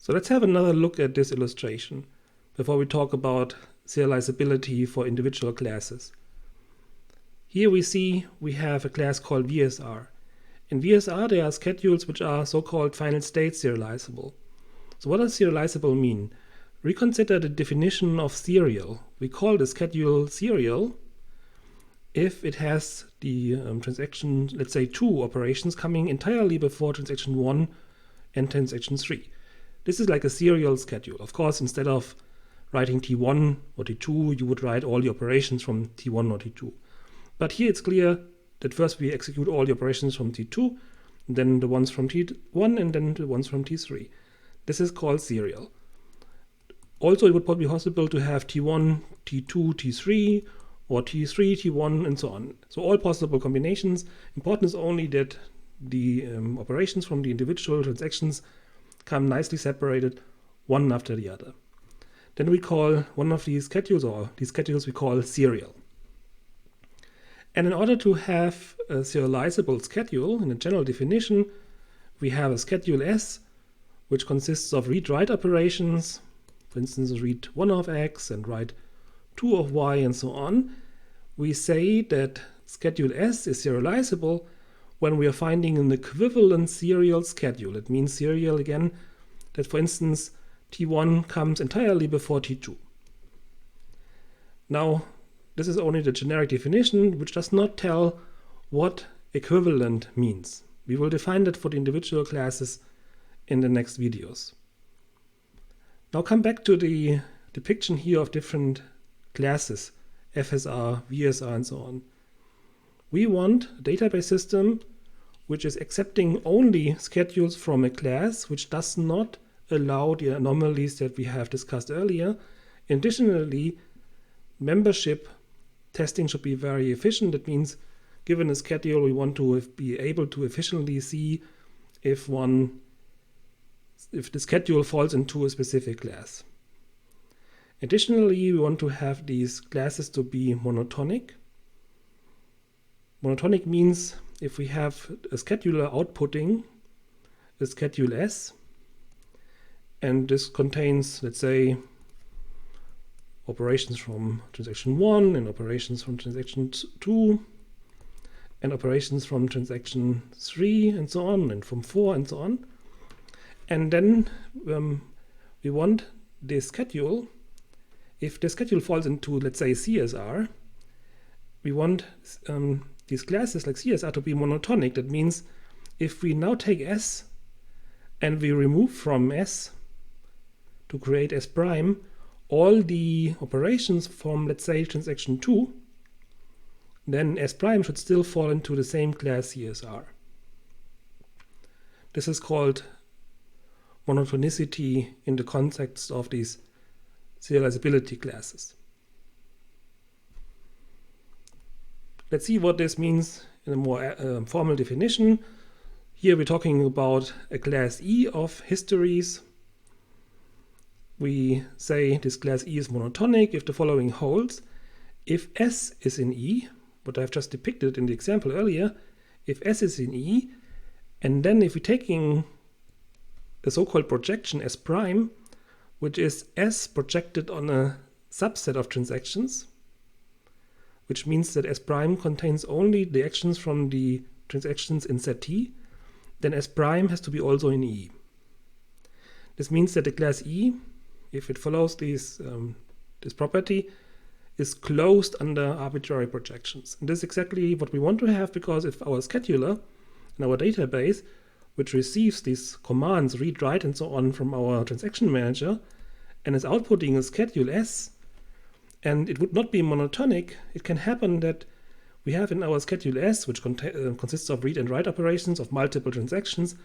So let's have another look at this illustration before we talk about serializability for individual classes. Here we see we have a class called VSR. In VSR there are schedules which are so-called final state serializable. So what does serializable mean? Reconsider the definition of serial. We call the schedule serial if it has the transaction, let's say 2 operations coming entirely before transaction 1 and transaction 3. This is like a serial schedule. Of course, instead of writing T1 or T2, you would write all the operations from T1 or T2. But here it's clear that first we execute all the operations from T2, then the ones from T1, and then the ones from T3. This is called serial. Also, it would probably be possible to have T1, T2, T3, or T3, T1, and so on. So all possible combinations. Important is only that the operations from the individual transactions come nicely separated, one after the other. Then we call one of these schedules, or these schedules we call serial. And in order to have a serializable schedule, in a general definition, we have a schedule S, which consists of read-write operations, for instance, read 1 of X and write 2 of Y and so on. We say that schedule S is serializable when we are finding an equivalent serial schedule. It means serial again, that for instance, T1 comes entirely before T2. Now, this is only the generic definition, which does not tell what equivalent means. We will define that for the individual classes in the next videos. Now come back to the depiction here of different classes, FSR, VSR, and so on. We want a database system which is accepting only schedules from a class which does not allow the anomalies that we have discussed earlier. Additionally, membership testing should be very efficient. That means given a schedule, we want to be able to efficiently see if the schedule falls into a specific class. Additionally, we want to have these classes to be monotonic. Monotonic means if we have a scheduler outputting a schedule S, and this contains, let's say, operations from transaction 1 and operations from transaction 2 and operations from transaction 3 and so on, and from 4 and so on. And then we want the schedule, if the schedule falls into, let's say, CSR, we want these classes like CSR to be monotonic. That means if we now take S and we remove from S to create S prime all the operations from, let's say, transaction 2, then S prime should still fall into the same class CSR. This is called monotonicity in the context of these serializability classes. Let's see what this means in a more formal definition. Here we're talking about a class E of histories. We say this class E is monotonic if the following holds. If S is in E, what I've just depicted in the example earlier, if S is in E, and then if we're taking a so-called projection S prime, which is S projected on a subset of transactions, which means that S prime contains only the actions from the transactions in set T, then S prime has to be also in E. This means that the class E, if it follows this property, is closed under arbitrary projections. And this is exactly what we want to have, because if our scheduler in our database, which receives these commands, read, write, and so on from our transaction manager, and is outputting a schedule S, and it would not be monotonic, it can happen that we have in our schedule S, which consists of read and write operations of multiple transactions,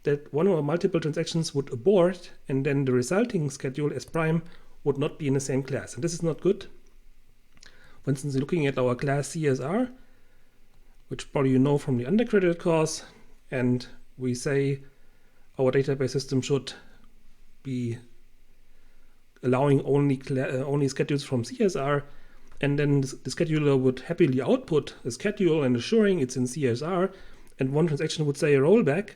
that one or multiple transactions would abort, and then the resulting schedule S prime would not be in the same class. And this is not good. For instance, looking at our class CSR, which probably you know from the undergraduate course, and we say our database system should be allowing only schedules from CSR, and then the scheduler would happily output a schedule and assuring it's in CSR, and one transaction would say a rollback,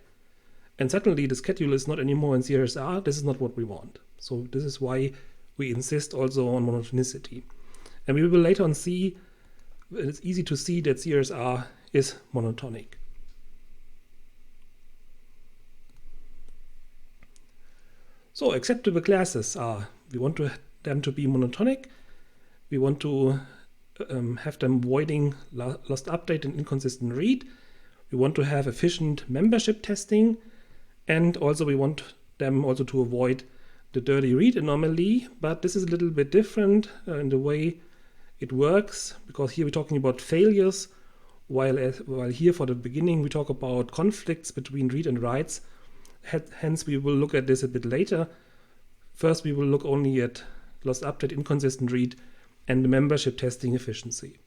And suddenly the schedule is not anymore in CRSR. This is not what we want. So this is why we insist also on monotonicity. And we will later on see, it's easy to see that CRSR is monotonic. So acceptable classes are, we want them to be monotonic. We want to have them voiding lost update and inconsistent read. We want to have efficient membership testing. And also we want them also to avoid the dirty read anomaly, but this is a little bit different in the way it works, because here we're talking about failures, while here for the beginning we talk about conflicts between read and writes. Hence we will look at this a bit later. First we will look only at lost update, inconsistent read, and the membership testing efficiency.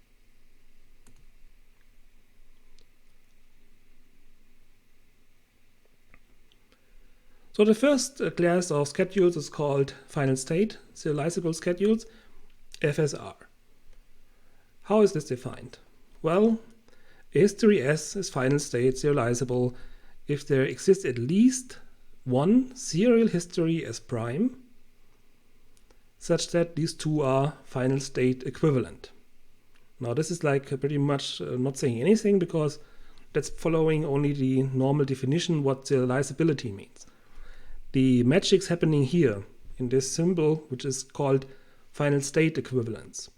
So the first class of schedules is called final state serializable schedules, FSR. How is this defined? Well, a history S is final state serializable if there exists at least one serial history S prime, such that these two are final state equivalent. Now this is like pretty much not saying anything, because that's following only the normal definition what serializability means. The magic's happening here in this symbol, which is called final state equivalence.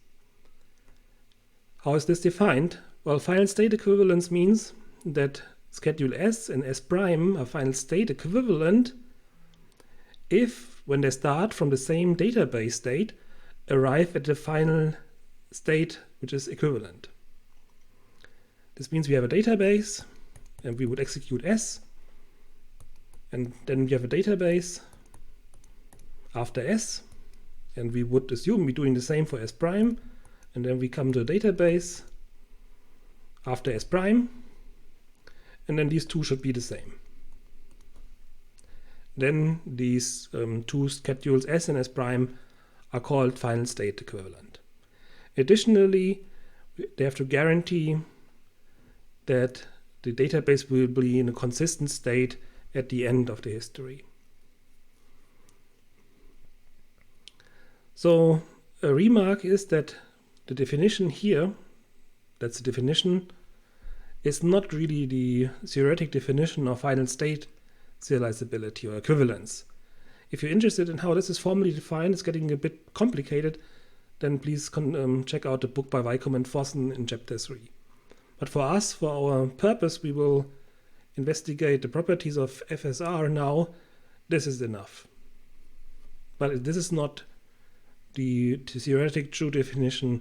How is this defined? Well, final state equivalence means that schedule S and S prime are final state equivalent if, when they start from the same database state, arrive at the final state which is equivalent. This means we have a database and we would execute S, and then we have a database after S, and we would assume we're doing the same for S prime, and then we come to a database after S prime, and then these two should be the same. Then these two schedules S and S prime are called final state equivalent. Additionally, they have to guarantee that the database will be in a consistent state at the end of the history. So a remark is that the definition here, that's the definition, is not really the theoretic definition of final state serializability or equivalence. If you're interested in how this is formally defined, it's getting a bit complicated, then please check out the book by Weikom and Vossen in chapter 3. But for us, for our purpose, we will investigate the properties of FSR now. This is enough. But this is not the theoretic true definition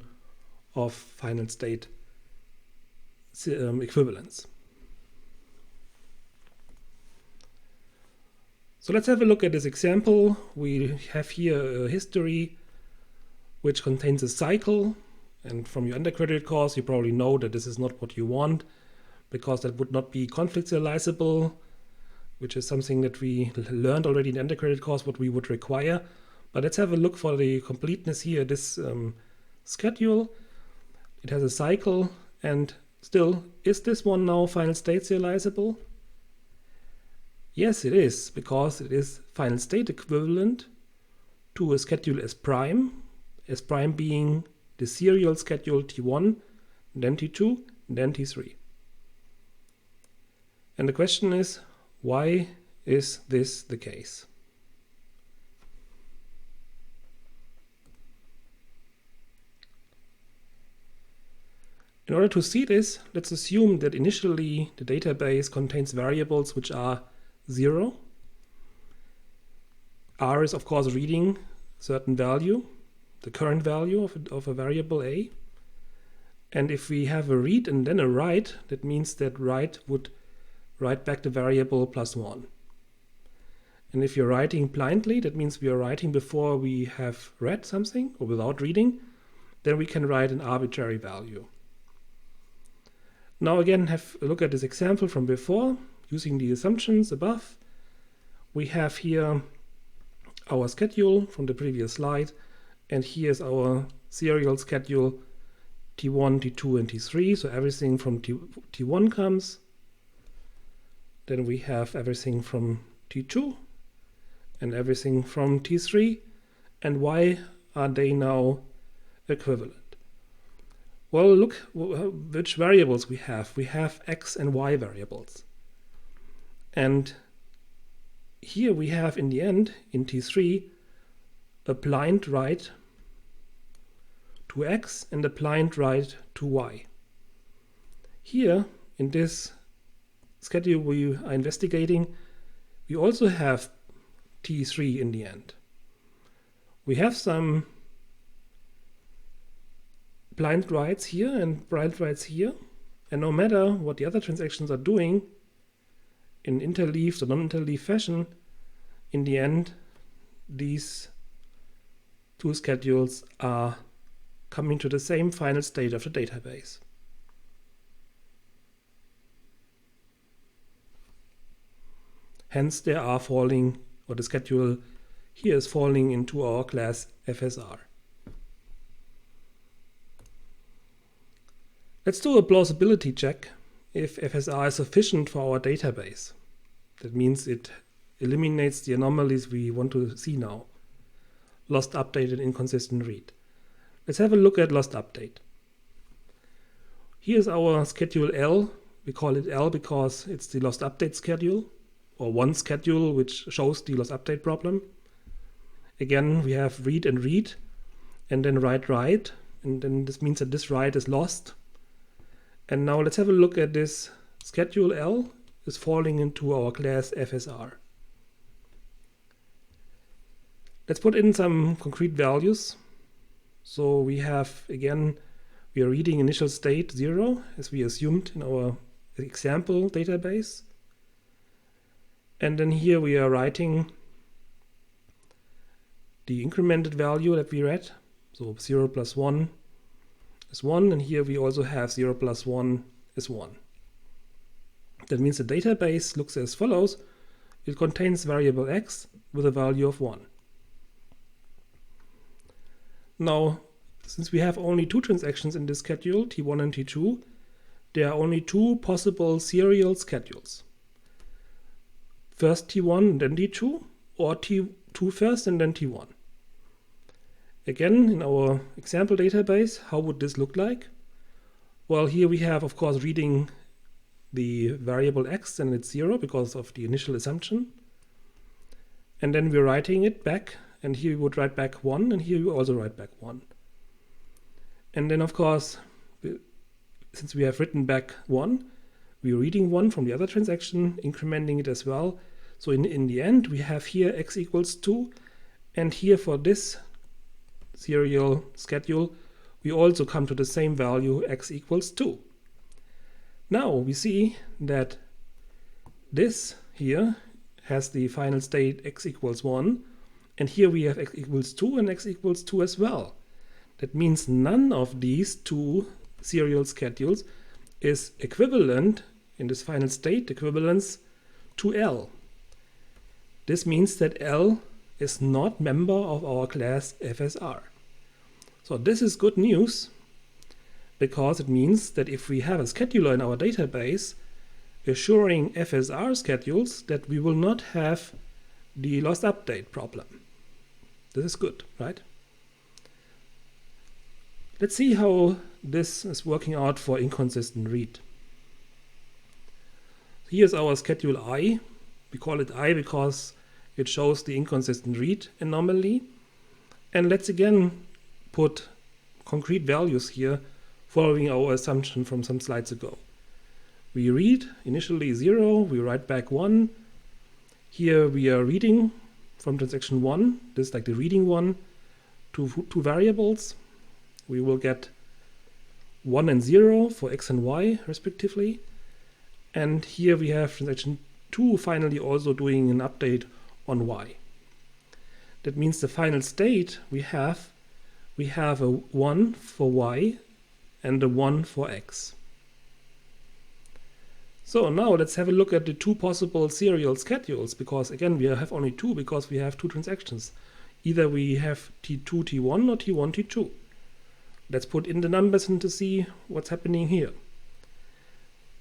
of final state equivalence. So let's have a look at this example. We have here a history which contains a cycle, and from your undergraduate course you probably know that this is not what you want, because that would not be conflict serializable, which is something that we learned already in the undergraduate course what we would require. But let's have a look for the completeness here. This schedule, it has a cycle, and still, is this one now final state serializable? Yes, it is, because it is final state equivalent to a schedule S prime being the serial schedule T1, then T2, then T3. And the question is, why is this the case? In order to see this, let's assume that initially the database contains variables which are 0. R is of course reading a certain value, the current value of a variable A. And if we have a read and then a write, that means that write would write back the variable +1. And if you're writing blindly, that means we are writing before we have read something or without reading, then we can write an arbitrary value. Now again, have a look at this example from before, using the assumptions above. We have here our schedule from the previous slide, and here's our serial schedule T1, T2, and T3. So everything from T1 comes, Then we have everything from T2 and everything from T3. And why are they now equivalent? Well, look which variables we have. We have x and y variables. And here we have in the end, in T3, a blind right to x and a blind right to y. Here, in this schedule we are investigating, we also have T3 in the end. We have some blind rights here and blind rights here, and no matter what the other transactions are doing in interleaved or non-interleaved fashion, in the end these two schedules are coming to the same final state of the database. Hence they are falling, or the schedule here is falling into our class FSR. Let's do a plausibility check if FSR is sufficient for our database. That means it eliminates the anomalies we want to see now. Lost update and inconsistent read. Let's have a look at lost update. Here's our schedule L. We call it L because it's the lost update schedule, or one schedule which shows the lost update problem. Again, we have read and read, and then write, and then this means that this write is lost. And now let's have a look at this schedule L is falling into our class FSR. Let's put in some concrete values. So we have, again, we are reading initial state 0 as we assumed in our example database. And then here we are writing the incremented value that we read. So 0 plus 1 is 1, and here we also have 0 plus 1 is 1. That means the database looks as follows. It contains variable x with a value of 1. Now, since we have only two transactions in this schedule, T1 and T2, there are only two possible serial schedules. First T1 and then T2, or T2 first and then T1. Again, in our example database, how would this look like? Well, here we have, of course, reading the variable x, and it's 0 because of the initial assumption. And then we're writing it back, and here we would write back 1, and here we also write back 1. And then, of course, since we have written back 1, we're reading 1 from the other transaction, incrementing it as well. So in the end, we have here x equals 2, and here for this serial schedule, we also come to the same value, x equals 2. Now we see that this here has the final state x equals 1, and here we have x equals 2 and x equals 2 as well. That means none of these two serial schedules is equivalent in this final state equivalence to L. This means that L is not member of our class FSR. So this is good news, because it means that if we have a scheduler in our database assuring FSR schedules, that we will not have the lost update problem. This is good, right? Let's see how this is working out for inconsistent read. Here's our schedule I. We call it I because it shows the inconsistent read anomaly. And let's again put concrete values here following our assumption from some slides ago. We read initially 0, we write back 1. Here we are reading from transaction 1, this is like the reading one, two variables. We will get 1 and 0 for x and y respectively. And here we have transaction 2 finally also doing an update on y. That means the final state we have a 1 for y and a 1 for x. So now let's have a look at the two possible serial schedules, because again we have only two because we have two transactions. Either we have T2 T1 or T1 T2. Let's put in the numbers and to see what's happening here.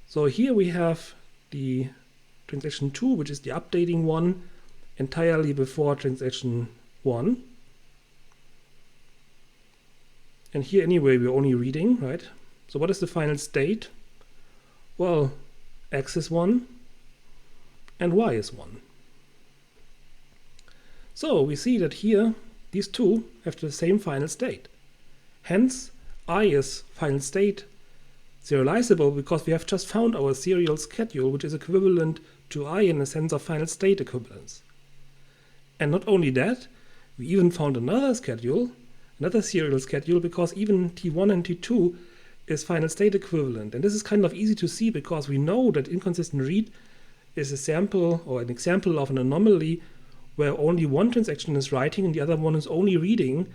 So here we have the transaction 2, which is the updating one, entirely before transaction 1. And here anyway we're only reading, right? So what is the final state? Well, x is 1 and y is 1. So we see that here these two have the same final state. Hence, I is final state serializable because we have just found our serial schedule, which is equivalent to I in the sense of final state equivalence. And not only that, we even found another schedule, another serial schedule, because even T1 and T2 is final state equivalent. And this is kind of easy to see because we know that inconsistent read is a sample or an example of an anomaly where only one transaction is writing and the other one is only reading.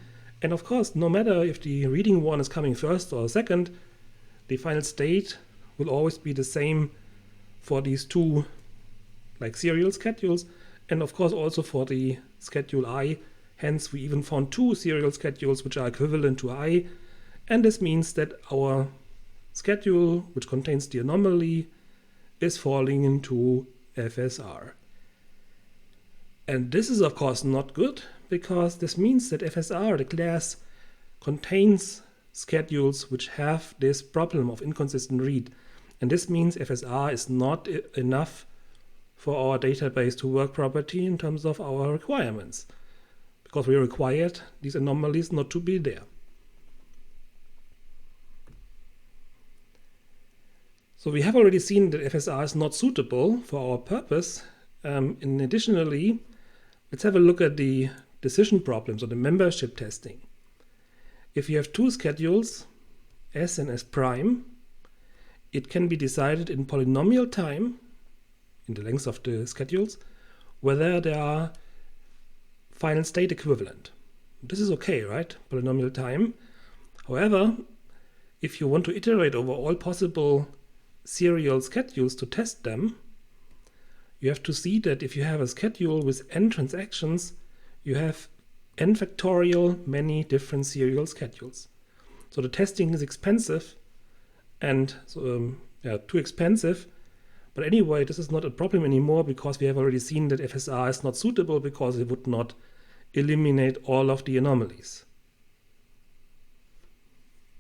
And of course, no matter if the reading one is coming first or second, the final state will always be the same for these two like serial schedules, and of course also for the schedule I. Hence we even found two serial schedules which are equivalent to I, and this means that our schedule, which contains the anomaly, is falling into FSR. And this is of course not good, because this means that FSR, the class, contains schedules which have this problem of inconsistent read. And this means FSR is not enough for our database to work properly in terms of our requirements, because we required these anomalies not to be there. So we have already seen that FSR is not suitable for our purpose. And additionally, let's have a look at the decision problems or the membership testing. If you have two schedules, S and S prime, it can be decided in polynomial time, in the length of the schedules, whether they are final state equivalent. This is okay, right? Polynomial time. However, if you want to iterate over all possible serial schedules to test them, you have to see that if you have a schedule with n transactions, you have n factorial many different serial schedules. So the testing is expensive and too expensive. But anyway, this is not a problem anymore because we have already seen that FSR is not suitable because it would not eliminate all of the anomalies.